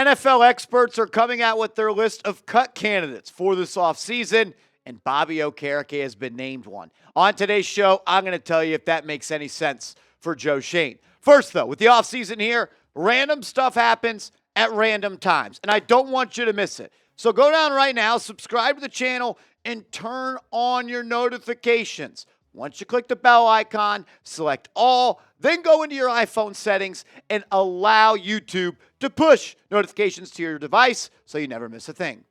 NFL experts are coming out with their list of cut candidates for this offseason, and Bobby Okereke has been named one. On today's show, I'm going to tell you if that makes any sense for Joe Schoen. First, though, with the offseason here, random stuff happens at random times, and I don't want you to miss it. So go down right now, subscribe to the channel, and turn on your notifications. Once you click the bell icon, select all, then go into your iPhone settings and allow YouTube to push notifications to your device so you never miss a thing.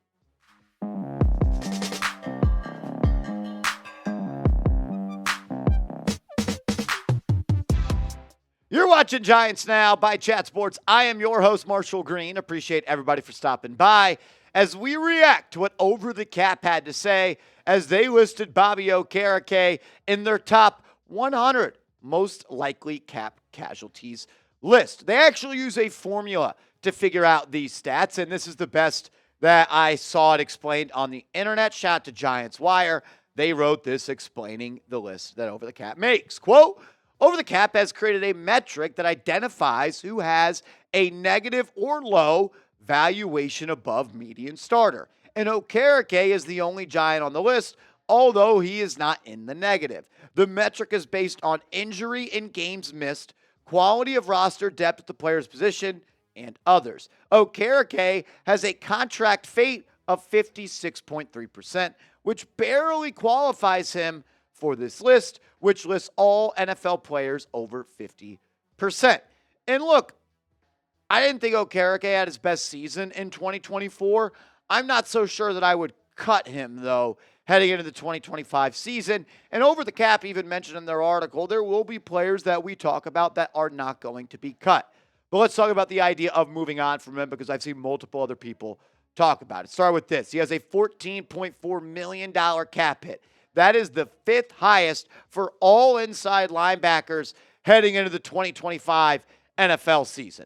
You're watching Giants Now by Chat Sports. I am your host, Marshall Green. Appreciate everybody for stopping by as we react to what Over the Cap had to say as they listed Bobby Okereke in their top 100 most likely cap casualties list. They actually use a formula to figure out these stats, and this is the best that I saw it explained on the internet. Shout out to Giants Wire. They wrote this explaining the list that Over the Cap makes. Quote, Over the Cap has created a metric that identifies who has a negative or low valuation above median starter. And Okereke is the only Giant on the list, although he is not in the negative. The metric is based on injury and games missed, quality of roster depth at the player's position, and others. Okereke has a contract fate of 56.3%, which barely qualifies him for this list, which lists all NFL players over 50%. And look, I didn't think Okereke had his best season in 2024. I'm not so sure that I would cut him, though, heading into the 2025 season. And Over the Cap even mentioned in their article, there will be players that we talk about that are not going to be cut. But let's talk about the idea of moving on from him because I've seen multiple other people talk about it. Start with this. He has a $14.4 million cap hit. That is the fifth highest for all inside linebackers heading into the 2025 NFL season.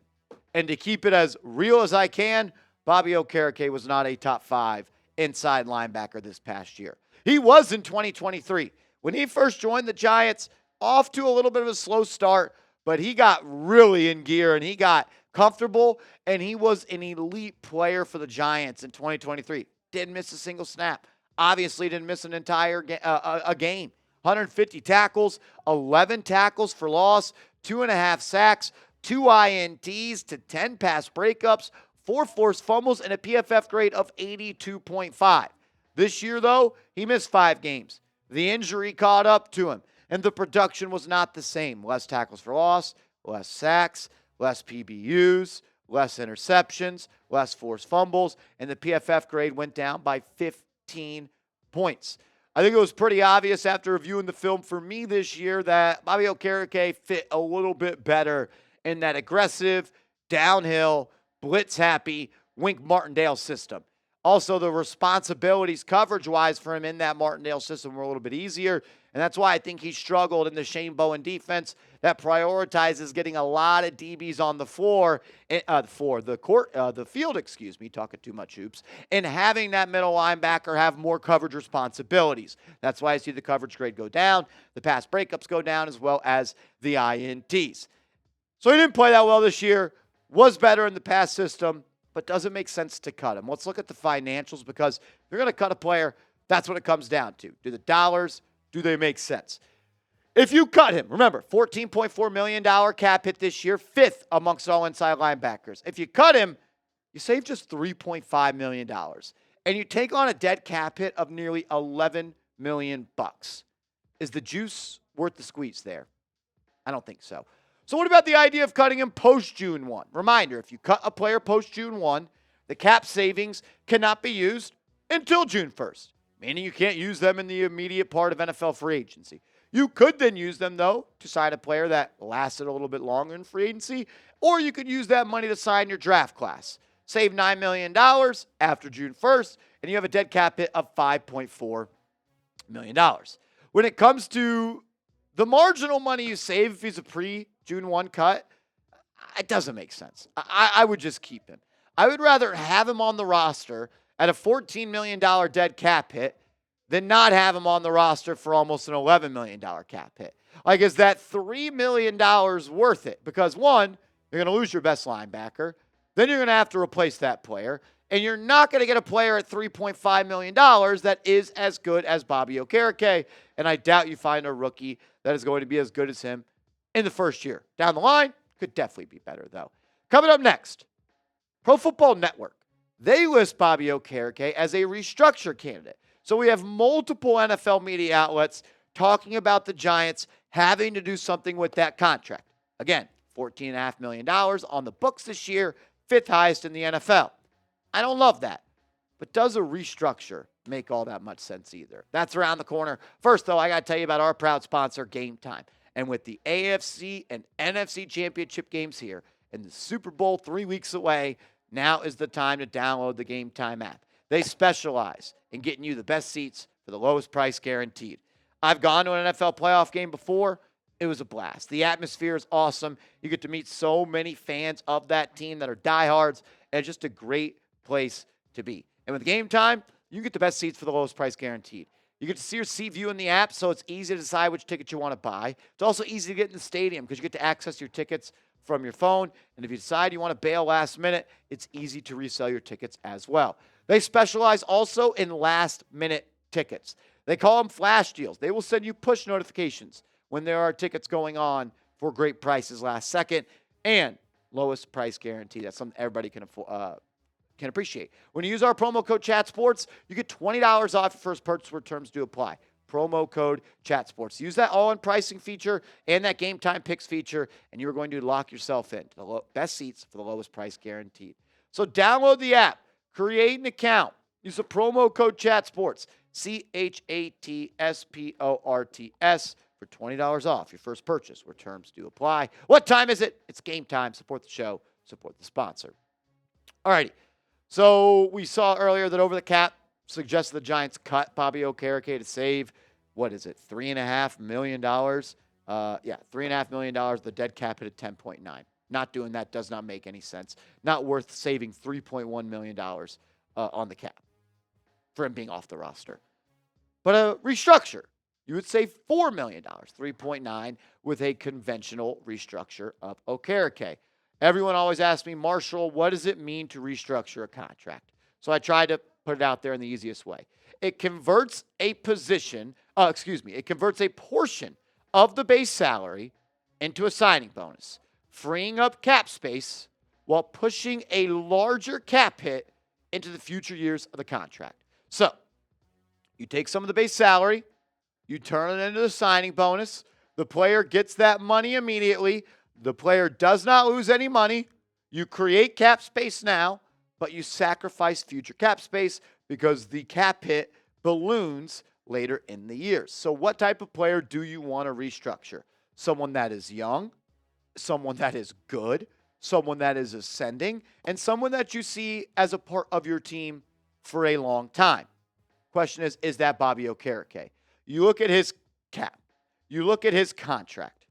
And to keep it as real as I can, Bobby Okereke was not a top 5 inside linebacker this past year. He was in 2023. When he first joined the Giants, off to a little bit of a slow start, but he got really in gear and he got comfortable, and he was an elite player for the Giants in 2023. Didn't miss a single snap. Obviously didn't miss an entire game. 150 tackles, 11 tackles for loss, 2.5 sacks, 2 INTs to 10 pass breakups, 4 forced fumbles, and a PFF grade of 82.5. This year, though, he missed 5 games. The injury caught up to him, and the production was not the same. Less tackles for loss, less sacks, less PBUs, less interceptions, less forced fumbles, and the PFF grade went down by 15 points. I think it was pretty obvious after reviewing the film for me this year that Bobby Okereke fit a little bit better in that aggressive, downhill, blitz-happy Wink Martindale system. Also, the responsibilities coverage-wise for him in that Martindale system were a little bit easier, and that's why I think he struggled in the Shane Bowen defense that prioritizes getting a lot of DBs on the floor, the field, talking too much hoops, and having that middle linebacker have more coverage responsibilities. That's why I see the coverage grade go down, the pass breakups go down, as well as the INTs. So he didn't play that well this year, was better in the pass system, but doesn't make sense to cut him. Let's look at the financials because if you're going to cut a player, that's what it comes down to. Do the dollars, do they make sense? If you cut him, remember, $14.4 million cap hit this year, 5th amongst all inside linebackers. If you cut him, you save just $3.5 million. And you take on a dead cap hit of nearly $11 million. Is the juice worth the squeeze there? I don't think so. So what about the idea of cutting him post-June 1? Reminder, if you cut a player post-June 1, the cap savings cannot be used until June 1st, meaning you can't use them in the immediate part of NFL free agency. You could then use them, though, to sign a player that lasted a little bit longer in free agency, or you could use that money to sign your draft class. Save $9 million after June 1st, and you have a dead cap hit of $5.4 million. When it comes to the marginal money you save if he's a pre-June 1 cut, it doesn't make sense. I would just keep him. I would rather have him on the roster at a $14 million dead cap hit than not have him on the roster for almost an $11 million cap hit. Like, is that $3 million worth it? Because, one, you're going to lose your best linebacker. then you're going to have to replace that player. And you're not going to get a player at $3.5 million that is as good as Bobby Okereke. And I doubt you find a rookie that is going to be as good as him in the first year. Down the line, could definitely be better, though. Coming up next, Pro Football Network. They list Bobby Okereke as a restructure candidate. So we have multiple NFL media outlets talking about the Giants having to do something with that contract. Again, $14.5 million on the books this year, fifth highest in the NFL. I don't love that. But does a restructure make all that much sense either? That's around the corner. First, though, I got to tell you about our proud sponsor, GameTime. And with the AFC and NFC championship games here and the Super Bowl 3 weeks away, now is the time to download the GameTime app. They specialize in getting you the best seats for the lowest price guaranteed. I've gone to an NFL playoff game before. It was a blast. The atmosphere is awesome. You get to meet so many fans of that team that are diehards, and it's just a great place to be. And with Game Time, you get the best seats for the lowest price guaranteed. You get to see your seat view in the app, so it's easy to decide which ticket you want to buy. It's also easy to get in the stadium because you get to access your tickets from your phone. And if you decide you want to bail last minute, it's easy to resell your tickets as well. They specialize also in last-minute tickets. They call them flash deals. They will send you push notifications when there are tickets going on for great prices last second and lowest price guarantee. That's something everybody can appreciate. When you use our promo code ChatSports, you get $20 off your first purchase where terms do apply. Promo code ChatSports. Use that all-in pricing feature and that Game Time Picks feature, and you're going to lock yourself in to the best seats for the lowest price guaranteed. So download the app, create an account, use the promo code ChatSports, ChatSports, for $20 off your first purchase where terms do apply. What time is it? It's Game Time. Support the show. Support the sponsor. All righty. So we saw earlier that Over the Cap suggested the Giants cut Bobby Okereke to save, $3.5 million? $3.5 million. The dead cap hit at 10.9. Not doing that does not make any sense. Not worth saving $3.1 million on the cap for him being off the roster. But a restructure, you would save $4 million, 3.9, with a conventional restructure of Okereke. Everyone always asks me, Marshall, what does it mean to restructure a contract? So I tried to put it out there in the easiest way. It converts a portion of the base salary into a signing bonus, freeing up cap space while pushing a larger cap hit into the future years of the contract. So you take some of the base salary, you turn it into the signing bonus. The player gets that money immediately. The player does not lose any money. You create cap space now, but you sacrifice future cap space because the cap hit balloons later in the years. So what type of player do you want to restructure? Someone that is young, someone that is good, someone that is ascending, and someone that you see as a part of your team for a long time. Question is that Bobby Okereke? You look at his cap. You look at his contract.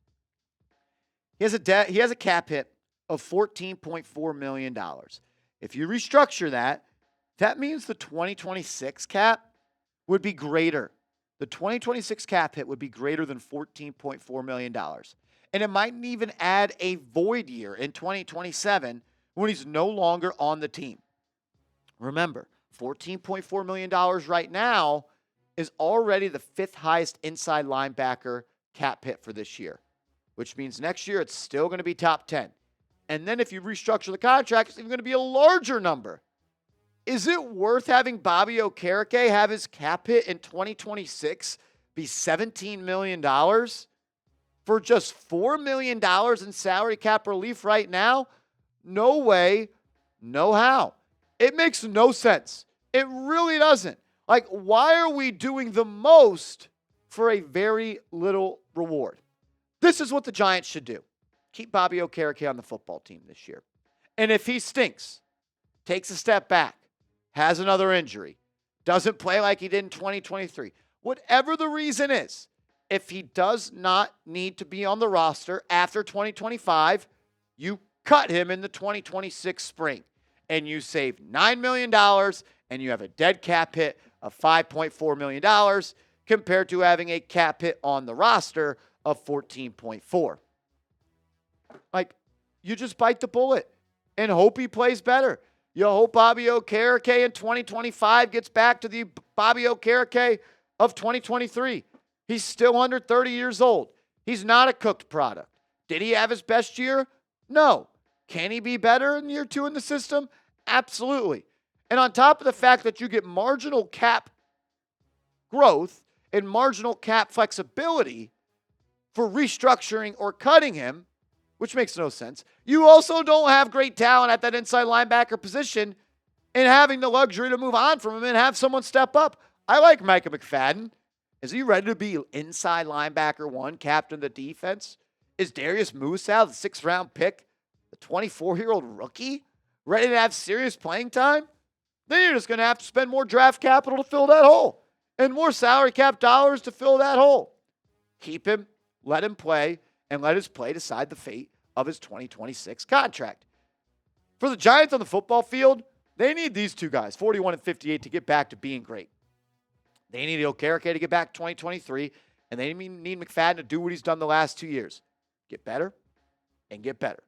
He has a cap hit of $14.4 million. If you restructure that, that means the 2026 cap would be greater. The 2026 cap hit would be greater than $14.4 million. And it might even add a void year in 2027 when he's no longer on the team. Remember, $14.4 million right now is already the fifth highest inside linebacker cap hit for this year, which means next year it's still going to be top 10. And then if you restructure the contract, it's even going to be a larger number. Is it worth having Bobby Okereke have his cap hit in 2026 be $17 million for just $4 million in salary cap relief right now? No way, no how. It makes no sense. It really doesn't. Like, why are we doing the most for a very little reward? This is what the Giants should do. Keep Bobby Okereke on the football team this year. And if he stinks, takes a step back, has another injury, doesn't play like he did in 2023, whatever the reason is, if he does not need to be on the roster after 2025, you cut him in the 2026 spring. And you save $9 million, and you have a dead cap hit of $5.4 million compared to having a cap hit on the roster of $14.4. Like, you just bite the bullet. and hope he plays better. You hope Bobby Okereke in 2025 gets back to the Bobby Okereke of 2023. He's still under 30 years old. He's not a cooked product. Did he have his best year? No. Can he be better in year 2 in the system? Absolutely. And on top of the fact that you get marginal cap growth and marginal cap flexibility for restructuring or cutting him, which makes no sense, you also don't have great talent at that inside linebacker position and having the luxury to move on from him and have someone step up. I like Micah McFadden. Is he ready to be inside linebacker 1, captain of the defense? Is Darius Musow, the 6th-round pick, the 24-year-old rookie, ready to have serious playing time? Then you're just going to have to spend more draft capital to fill that hole and more salary cap dollars to fill that hole. Keep him, let him play, and let his play decide the fate of his 2026 contract. For the Giants on the football field, they need these two guys, 41 and 58, to get back to being great. They need Okereke to get back to 2023, and they need McFadden to do what he's done the last 2 years. Get better and get better.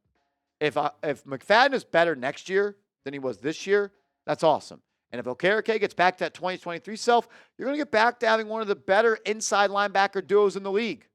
If McFadden is better next year than he was this year, that's awesome. And if Okereke gets back to that 2023 self, you're going to get back to having one of the better inside linebacker duos in the league.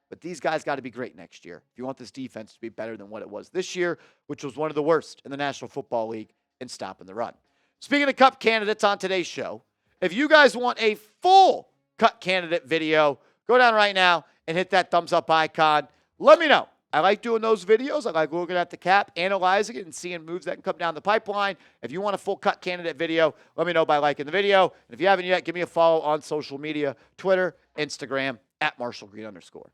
But these guys got to be great next year if you want this defense to be better than what it was this year, which was one of the worst in the National Football League in stopping the run. Speaking of Cup candidates on today's show, if you guys want a full cut candidate video, go down right now and hit that thumbs up icon. Let me know. I like doing those videos. I like looking at the cap, analyzing it, and seeing moves that can come down the pipeline. If you want a full cut candidate video, let me know by liking the video. And if you haven't yet, give me a follow on social media, Twitter, Instagram, @MarshallGreen_.